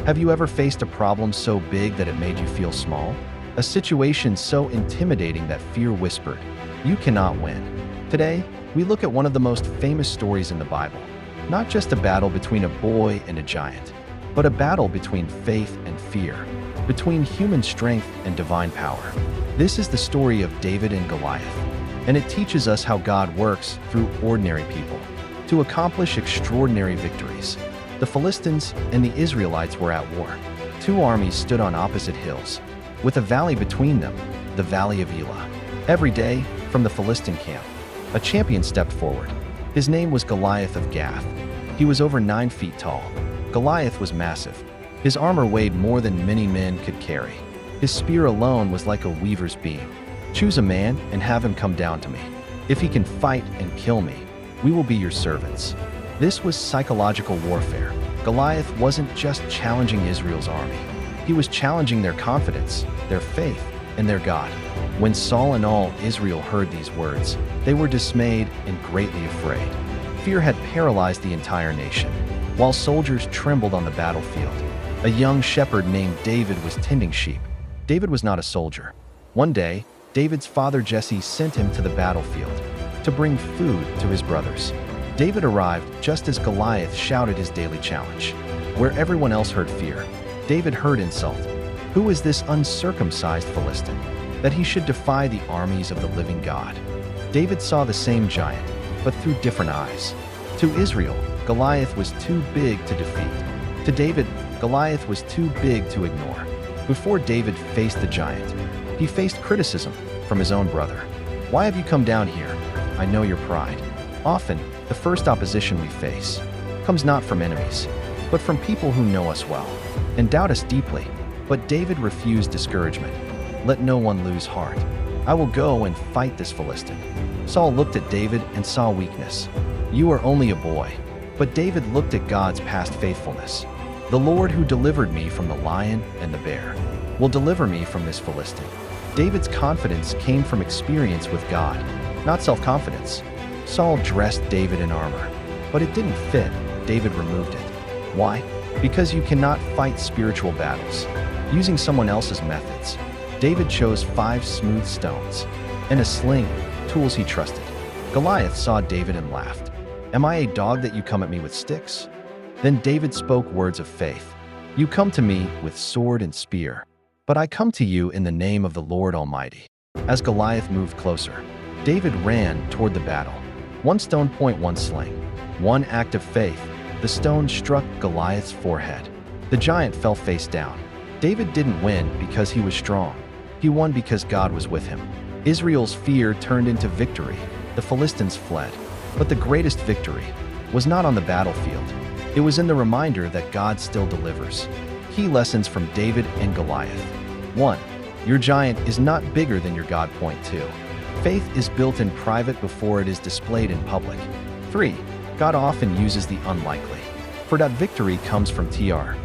Have you ever faced a problem so big that it made you feel small? A situation so intimidating that fear whispered, "You cannot win." Today, we look at one of the most famous stories in the Bible. Not just a battle between a boy and a giant, but a battle between faith and fear, between human strength and divine power. This is the story of David and Goliath, and it teaches us how God works through ordinary people to accomplish extraordinary victories. The Philistines and the Israelites were at war. Two armies stood on opposite hills, with a valley between them, the Valley of Elah. Every day, from the Philistine camp, a champion stepped forward. His name was Goliath of Gath. He was over 9 feet tall. Goliath was massive. His armor weighed more than many men could carry. His spear alone was like a weaver's beam. "Choose a man and have him come down to me. If he can fight and kill me, we will be your servants." This was psychological warfare. Goliath wasn't just challenging Israel's army. He was challenging their confidence, their faith, and their God. When Saul and all Israel heard these words, they were dismayed and greatly afraid. Fear had paralyzed the entire nation. While soldiers trembled on the battlefield, a young shepherd named David was tending sheep. David was not a soldier. One day, David's father Jesse sent him to the battlefield to bring food to his brothers. David arrived just as Goliath shouted his daily challenge. Where everyone else heard fear, David heard insult. Who is this uncircumcised Philistine, that he should defy the armies of the living God? David saw the same giant, but through different eyes. To Israel, Goliath was too big to defeat. To David, Goliath was too big to ignore. Before David faced the giant, he faced criticism from his own brother. "Why have you come down here? I know your pride." Often, the first opposition we face comes not from enemies, but from people who know us well and doubt us deeply. But David refused discouragement. "Let no one lose heart. I will go and fight this Philistine." Saul looked at David and saw weakness. "You are only a boy." But David looked at God's past faithfulness. "The Lord who delivered me from the lion and the bear will deliver me from this Philistine." David's confidence came from experience with God, not self-confidence. Saul dressed David in armor, but it didn't fit. David removed it. Why? Because you cannot fight spiritual battles using someone else's methods. David chose 5 smooth stones and a sling, tools he trusted. Goliath saw David and laughed. "Am I a dog that you come at me with sticks?" Then David spoke words of faith. "You come to me with sword and spear, but I come to you in the name of the Lord Almighty." As Goliath moved closer, David ran toward the battle. 1 stone point 1 sling. One act of faith. The stone struck Goliath's forehead. The giant fell face down. David didn't win because he was strong. He won because God was with him. Israel's fear turned into victory. The Philistines fled. But the greatest victory was not on the battlefield. It was in the reminder that God still delivers. Key lessons from David and Goliath. 1. Your giant is not bigger than your God. Point 2. Faith is built in private before it is displayed in public. 3. God often uses the unlikely. For that victory comes from TR.